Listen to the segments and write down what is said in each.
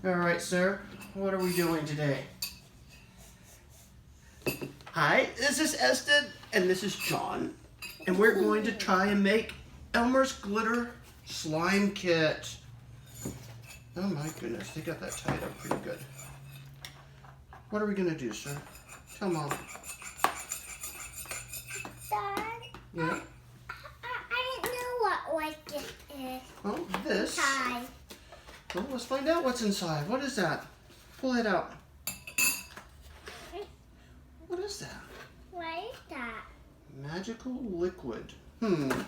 All right, sir. What are we doing today? Hi, this is Eston, and this is John. And we're going to try and make Elmer's glitter slime kit. Oh my goodness, they got that tied up pretty good. What are we going to do, sir? Tell Mom. Dad? Yeah? I didn't know what this is. Oh, this. Tie. Well, let's find out what's inside. What is that? Pull it out. What is that? What is that? Magical liquid. What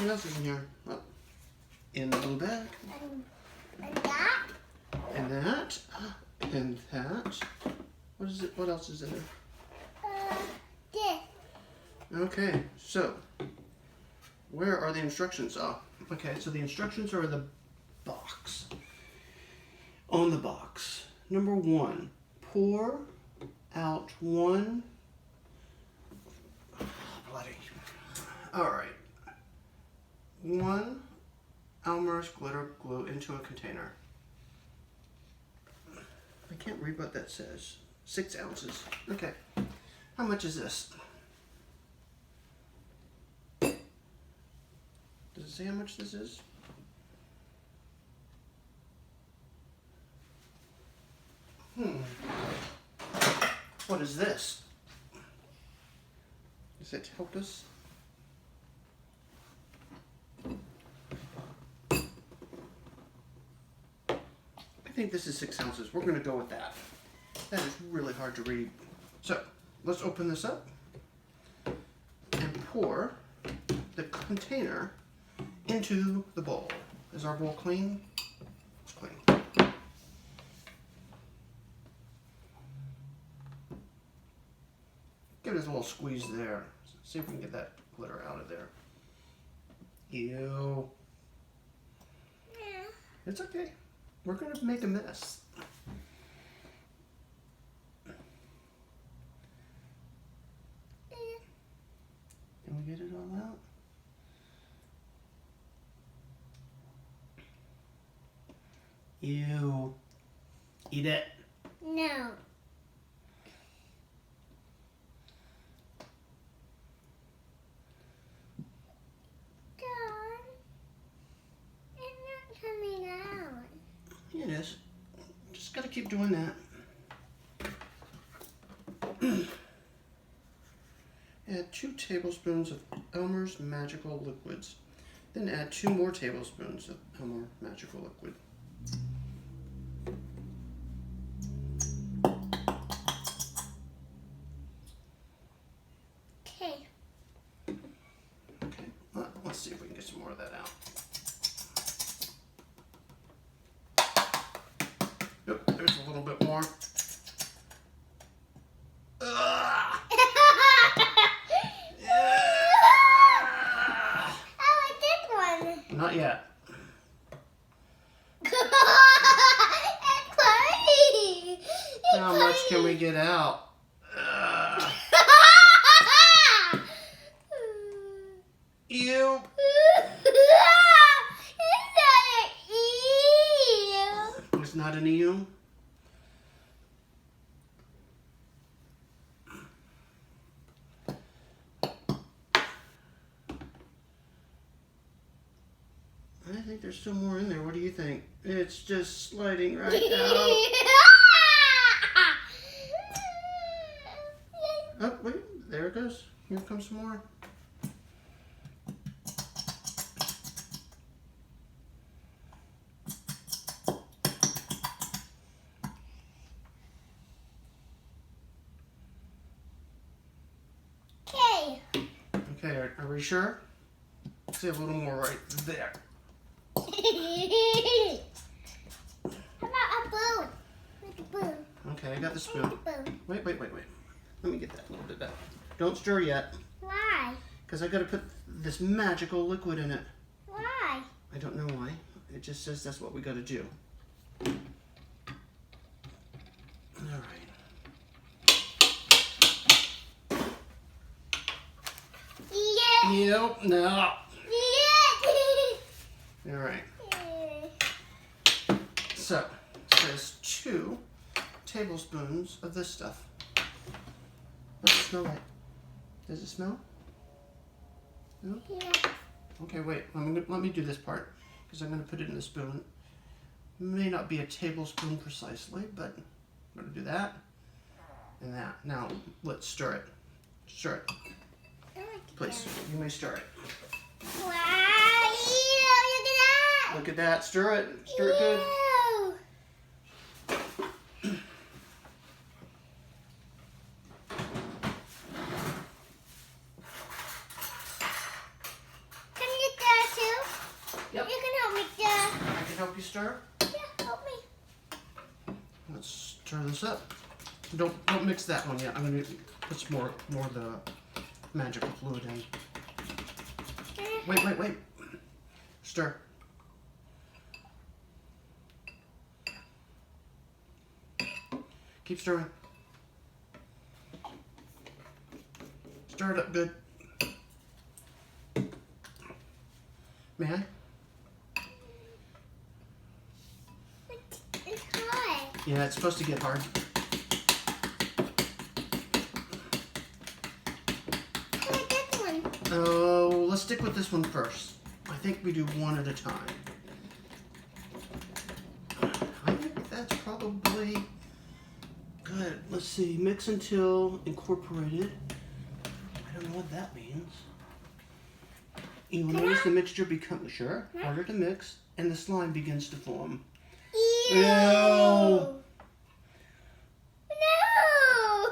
else is in here? Oh, in the blue bag. And that? And that. And that. What is it? What else is in there? This. Okay, so where are the instructions? Oh, okay, so the instructions are in the box. On the box. Number 1, pour out 1. Bloody. All right. 1 Elmer's glitter glue into a container. I can't read what that says. 6 ounces. Okay. How much is this? Does it say how much this is? What is this? Does it help us? I think this is 6 ounces. We're going to go with that. That is really hard to read. So, let's open this up and pour the container into the bowl. Is our bowl clean? It's clean. Give it a little squeeze there. See if we can get that glitter out of there. Ew. Yeah. It's okay. We're going to make a mess. Can we get it all out? Ew. Eat it. No. Dad, it's not coming out. Yeah, it is. Just got to keep doing that. Add 2 tablespoons of Elmer's magical liquids. Then add 2 more tablespoons of Elmer magical liquid. Okay. Okay, let's see if we can get some more of that out. Yep, there's a little bit more. Ugh. Not yet. It's funny. How much can we get out? Ugh. Ew. It's not an ew. I think there's still more in there. What do you think? It's just sliding right out. Oh, wait. There it goes. Here comes some more. Okay. Okay, are we sure? See a little more right there. How about a spoon? Like a spoon. Okay, I got the spoon. Spoon. Wait. Let me get that a little bit better. Don't stir yet, Why? because I got to put this magical liquid in it. Why? I don't know why. It just says that's what we got to do. All right. Yeah. Nope, no. Yeah. All right. So, this 2 tablespoons of this stuff. What's it smell like? Does it smell? No? Yeah. Okay, wait. Let me do this part because I'm going to put it in the spoon. May not be a tablespoon precisely, but I'm going to do that and that. Now, let's stir it. Stir it. I like it. Please, you may stir it. Wow, ew, look at that. Look at that. Stir it. Stir it good. Ew. Can you get that too? Yep. You can help me there. I can help you stir. Yeah, help me. Let's stir this up. Don't mix that one yet. I'm going to put some more of the magical fluid in. Wait. Stir. Keep stirring. Stir it up good. May I? It's hot. Yeah, it's supposed to get hard. I like this one. Oh, let's stick with this one first. I think we do one at a time. I think that's probably good. Let's see. Mix until incorporated. I don't know what that means. You will notice the mixture becomes harder to mix, and the slime begins to form. Ew. Ew. No.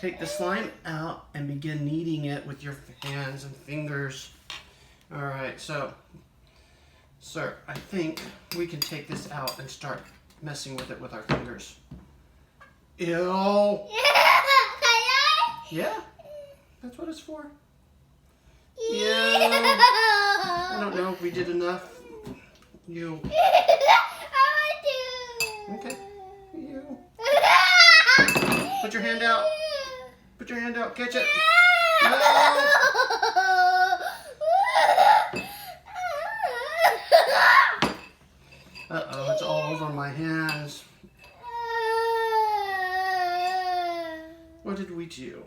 Take the slime out and begin kneading it with your hands and fingers. All right, so, sir, I think we can take this out and start messing with it with our fingers. Ew. Yeah, that's what it's for. Ew. I don't know if we did enough. You. Okay. You. Put your hand out. Put your hand out. Catch it. No. Uh-oh, it's all over my hands. What did we do?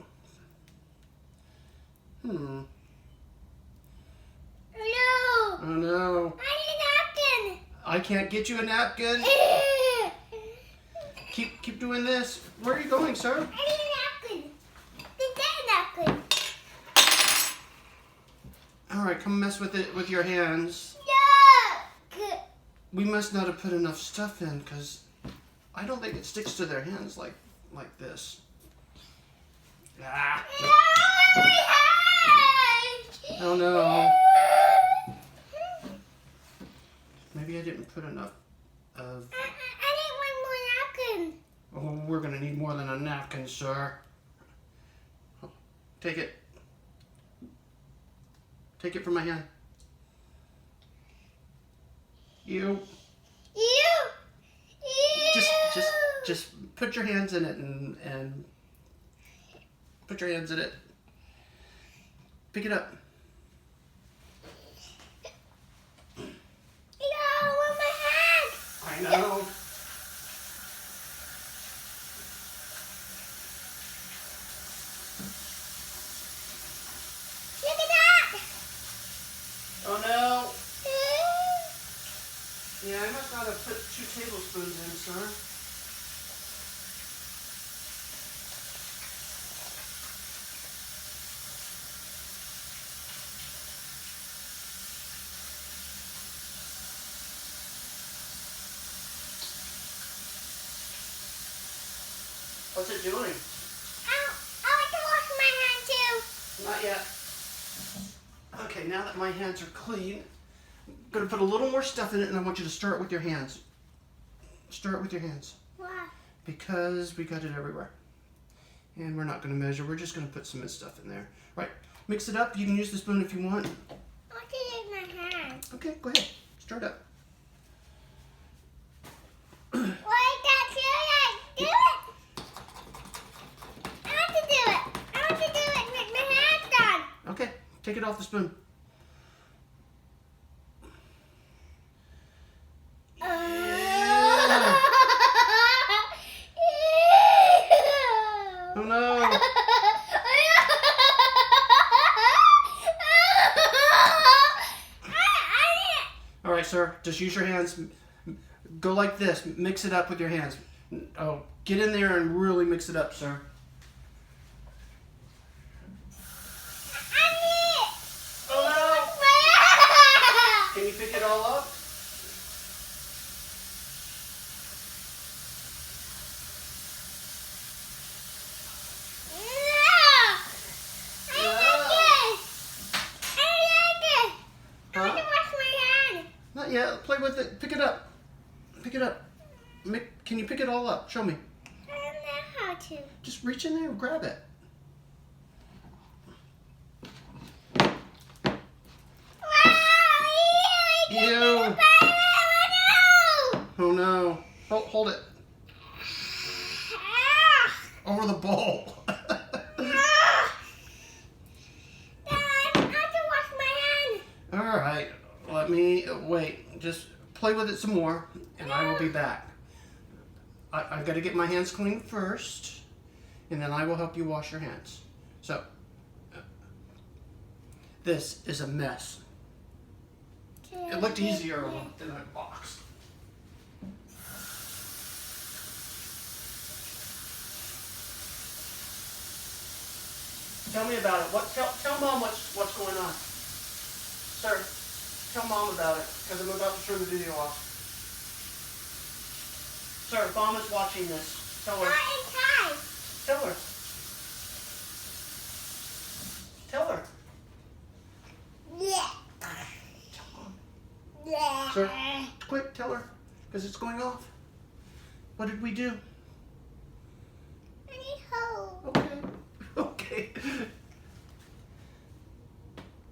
No. Oh no. I need a napkin. I can't get you a napkin. Keep doing this. Where are you going, sir? I need a napkin. Get a napkin. All right, come mess with it with your hands. Yuck. We must not have put enough stuff in because I don't think it sticks to their hands like this. Ah. No, my hand. Oh no. Maybe I didn't put enough of... I need one more napkin. Oh, we're gonna need more than a napkin, sir. Take it. Take it from my hand. You. Just put your hands in it and put your hands in it. Pick it up. I know. Look at that. Oh no. Yeah, I must not have put 2 tablespoons in, sir. What's it doing? I like to wash my hand too. Not yet. Okay, now that my hands are clean, I'm going to put a little more stuff in it and I want you to stir it with your hands. Stir it with your hands. Why? Because we got it everywhere. And we're not going to measure, we're just going to put some of this stuff in there. Right, mix it up. You can use the spoon if you want. I want to use my hand. Okay, go ahead. Stir it up. Why that do it? I want to do it. I want to do it with my hands done. Okay, take it off the spoon. Yeah. sir. Just use your hands. Go like this. Mix it up with your hands. Oh, get in there and really mix it up, sir. Oh no! Can you pick it all up? Not yet. Play with it. Pick it up. Pick it up. Can you pick it all up? Show me. I don't know how to. Just reach in there and grab it. Ew. Oh no. Hold it. Over the bowl. Alright. Let me wait. Just play with it some more and I will be back. I've got to get my hands clean first and then I will help you wash your hands. So, this is a mess. It looked easier in a box. Tell me about it. Tell Mom what's going on. Sir, tell Mom about it because I'm about to turn the video off. Sir, Mom is watching this. Tell her. Tell her. Tell her. Sir, quick, tell her, because it's going off. What did we do?